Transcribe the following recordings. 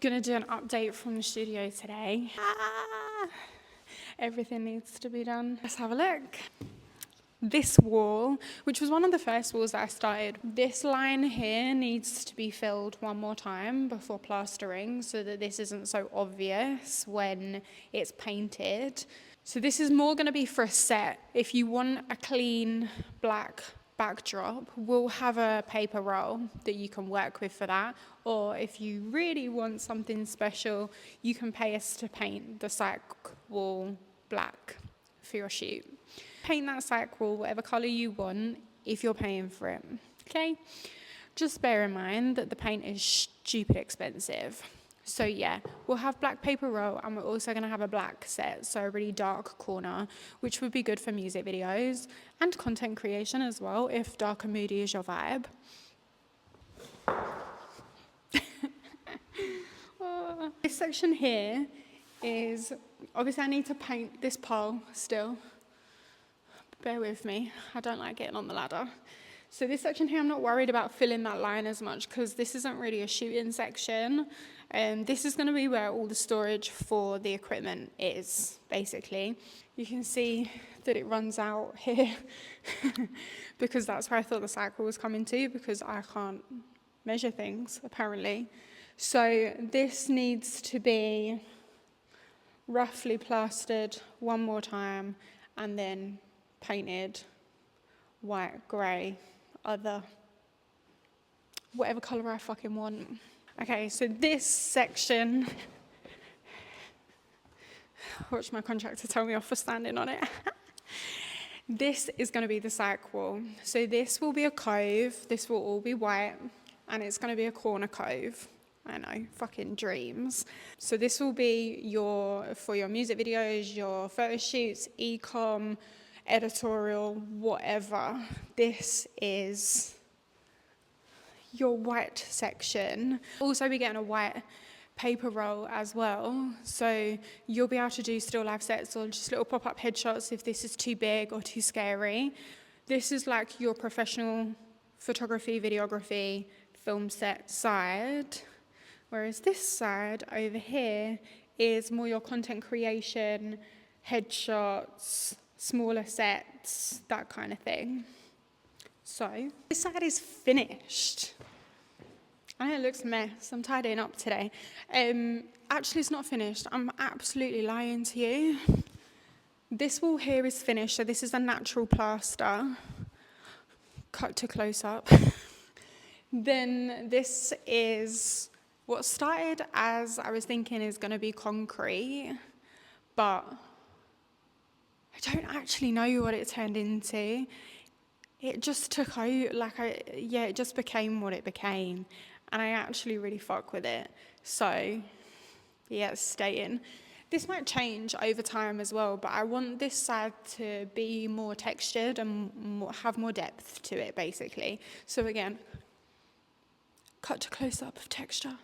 Gonna do an update from the studio today. Everything needs to be done. Let's have a look. This wall, which was one of the first walls that I started, this line here needs to be filled one more time before plastering so that this isn't so obvious when it's painted. So this is more going to be for a set. If you want a clean black backdrop, we'll have a paper roll that you can work with for that. Or if you really want something special, you can pay us to paint the cyc wall black for your shoot. Paint that cyc wall whatever colour you want if you're paying for it, okay? Just bear in mind that the paint is stupid expensive. So yeah, we'll have black paper roll, and we're also going to have a black set, so a really dark corner, which would be good for music videos and content creation as well, if dark and moody is your vibe. This section here is, obviously I need to paint this pole still. Bear with me, I don't like getting on the ladder. So this section here, I'm not worried about filling that line as much because this isn't really a shooting section. This is going to be where all the storage for the equipment is, basically. You can see that it runs out here because that's where I thought the cycle was coming to, because I can't measure things, apparently. So this needs to be roughly plastered one more time and then painted white, grey, whatever colour I fucking want. Okay, so this section, watch my contractor tell me off for standing on it. This is going to be the cyc wall. So this will be a cove, this will all be white, and it's going to be a corner cove. I know, fucking dreams. So this will be for your music videos, your photo shoots, e-com, editorial, whatever. This is your white section. Also be getting a white paper roll as well, so you'll be able to do still life sets or just little pop-up headshots if this is too big or too scary. This is like your professional photography, videography, film set side, whereas this side over here is more your content creation, headshots, smaller sets, that kind of thing. So this side is finished. I know it looks a mess. I'm tidying up today. Actually, it's not finished. I'm absolutely lying to you. This wall here is finished. So this is a natural plaster. Cut to close up. Then this is what started as I was thinking is going to be concrete, but I don't actually know what it turned into. It just took out, it just became what it became. And I actually really fuck with it. So, yeah, it's staying. This might change over time as well, but I want this side to be more textured and have more depth to it, basically. So again, cut to close-up of texture.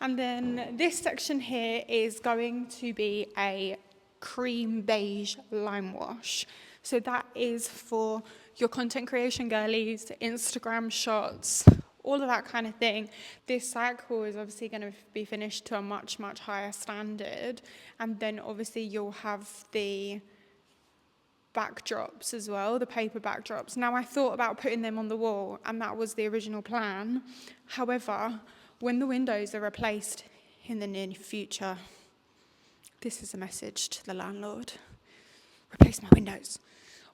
And then this section here is going to be a cream beige lime wash. So that is for your content creation girlies, Instagram shots, all of that kind of thing. This cycle is obviously going to be finished to a much, much higher standard. And then obviously you'll have the backdrops as well, the paper backdrops. Now I thought about putting them on the wall, and that was the original plan. However, when the windows are replaced in the near future, this is a message to the landlord, replace my windows.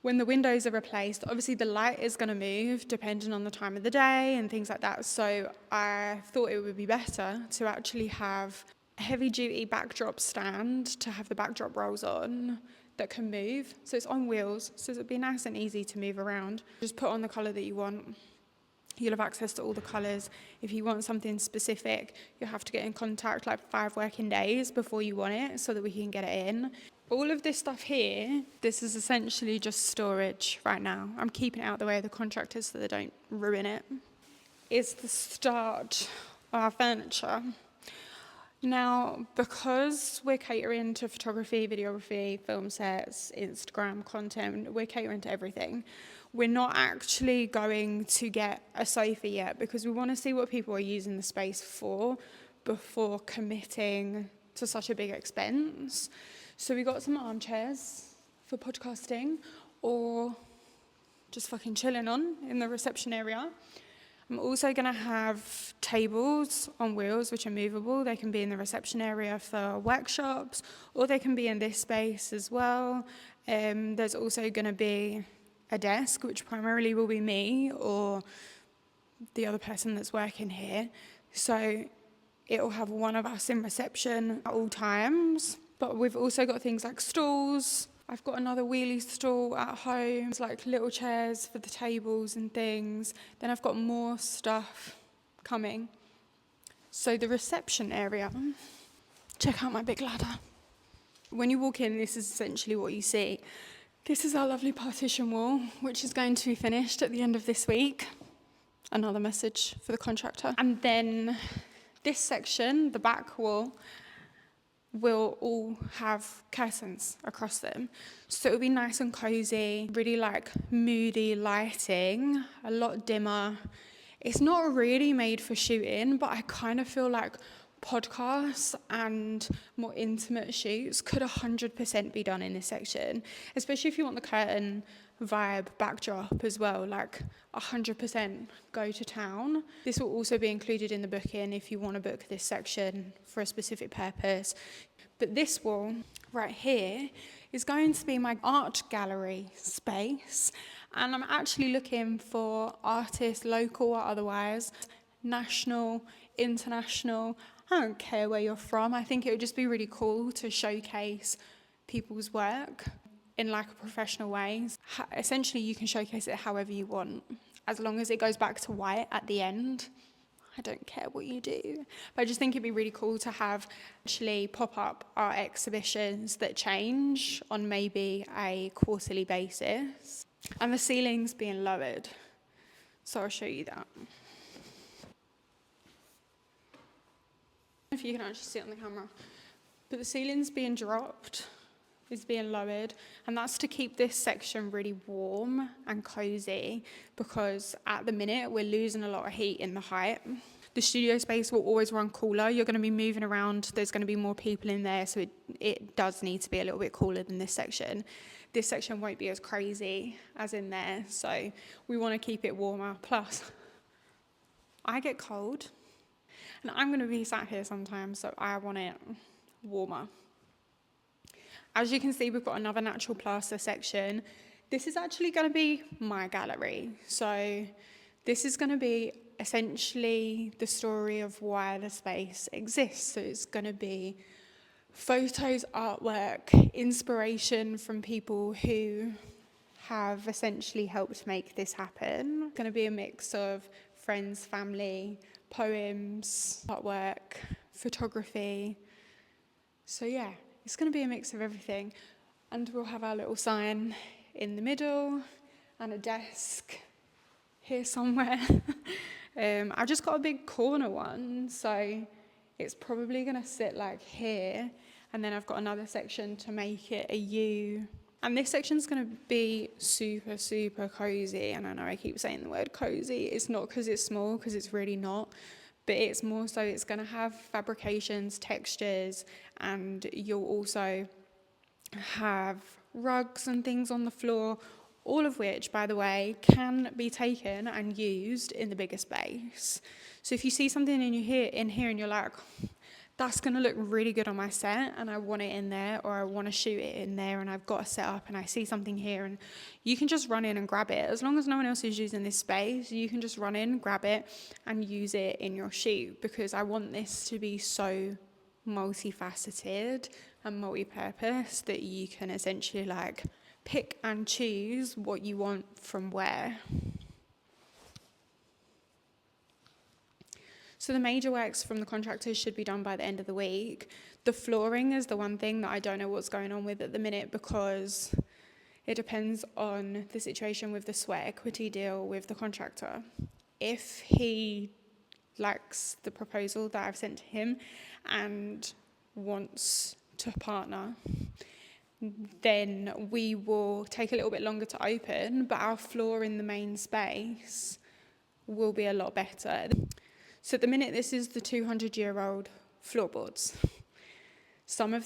When the windows are replaced, obviously the light is going to move depending on the time of the day and things like that. So I thought it would be better to actually have a heavy-duty backdrop stand to have the backdrop rolls on that can move. So it's on wheels, so it'll be nice and easy to move around. Just put on the colour that you want. You'll have access to all the colours. If you want something specific, you'll have to get in contact like 5 working days before you want it so that we can get it in. All of this stuff here, this is essentially just storage right now. I'm keeping it out of the way of the contractors so they don't ruin it. It's the start of our furniture. Now, because we're catering to photography, videography, film sets, Instagram content, we're catering to everything. We're not actually going to get a sofa yet because we want to see what people are using the space for before committing to such a big expense. So we got some armchairs for podcasting or just fucking chilling on in the reception area. I'm also going to have tables on wheels which are movable. They can be in the reception area for workshops, or they can be in this space as well. There's also going to be a desk, which primarily will be me or the other person that's working here. So it'll have one of us in reception at all times. But we've also got things like stools. I've got another wheelie stool at home. It's like little chairs for the tables and things. Then I've got more stuff coming. So the reception area, check out my big ladder. When you walk in, this is essentially what you see. This is our lovely partition wall, which is going to be finished at the end of this week. Another message for the contractor. And then this section, the back wall, will all have curtains across them. So it'll be nice and cozy, really like moody lighting, a lot dimmer. It's not really made for shooting, but I kind of feel like podcasts and more intimate shoots could 100% be done in this section, especially if you want the curtain vibe backdrop as well, like 100% go to town. This will also be included in the booking if you want to book this section for a specific purpose. But this wall right here is going to be my art gallery space, and I'm actually looking for artists, local or otherwise, national, international. I don't care where you're from. I think it would just be really cool to showcase people's work in like a professional way. Essentially, you can showcase it however you want, as long as it goes back to white at the end. I don't care what you do. But I just think it'd be really cool to have actually pop-up art exhibitions that change on maybe a quarterly basis. And the ceiling's being lowered. So I'll show you that. If you can actually see it on the camera. But the ceiling's being dropped, is being lowered, and that's to keep this section really warm and cozy, because at the minute we're losing a lot of heat in the height. The studio space will always run cooler. You're going to be moving around, there's going to be more people in there, so it does need to be a little bit cooler than this section. This section won't be as crazy as in there, so we want to keep it warmer. Plus, I get cold, and I'm going to be sat here sometimes, so I want it warmer. As you can see, we've got another natural plaster section. This is actually going to be my gallery. So this is going to be essentially the story of why the space exists. So it's going to be photos, artwork, inspiration from people who have essentially helped make this happen. It's going to be a mix of friends, family, poems, artwork, photography. So yeah. It's going to be a mix of everything, and we'll have our little sign in the middle and a desk here somewhere. I've just got a big corner one, so it's probably going to sit like here, and then I've got another section to make it a U. And this section's going to be super, super cozy, and I know I keep saying the word cozy. It's not because it's small, because it's really not. But it's more so it's going to have fabrications, textures, and you'll also have rugs and things on the floor, all of which, by the way, can be taken and used in the bigger space. So if you see something in here and you're like, that's going to look really good on my set and I want it in there, or I want to shoot it in there and I've got a set up and I see something here, and you can just run in and grab it. As long as no one else is using this space, you can just run in, grab it and use it in your shoot, because I want this to be so multifaceted and multi-purpose that you can essentially like pick and choose what you want from where. So the major works from the contractors should be done by the end of the week. The flooring is the one thing that I don't know what's going on with at the minute, because it depends on the situation with the sweat equity deal with the contractor. If he likes the proposal that I've sent to him and wants to partner, then we will take a little bit longer to open, but our floor in the main space will be a lot better. So at the minute, this is the 200-year-old floorboards. Some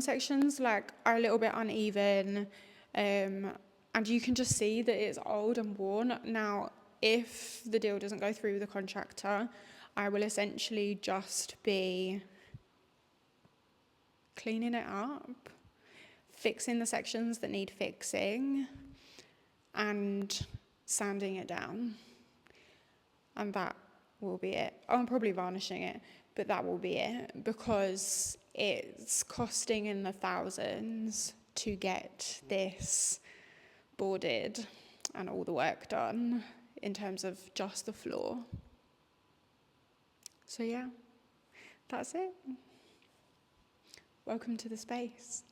sections are a little bit uneven, and you can just see that it's old and worn. Now, if the deal doesn't go through with the contractor, I will essentially just be cleaning it up, fixing the sections that need fixing, and sanding it down. And that will be it. I'm probably varnishing it, but that will be it, because it's costing in the thousands to get this boarded and all the work done in terms of just the floor. So yeah, that's it. Welcome to the space.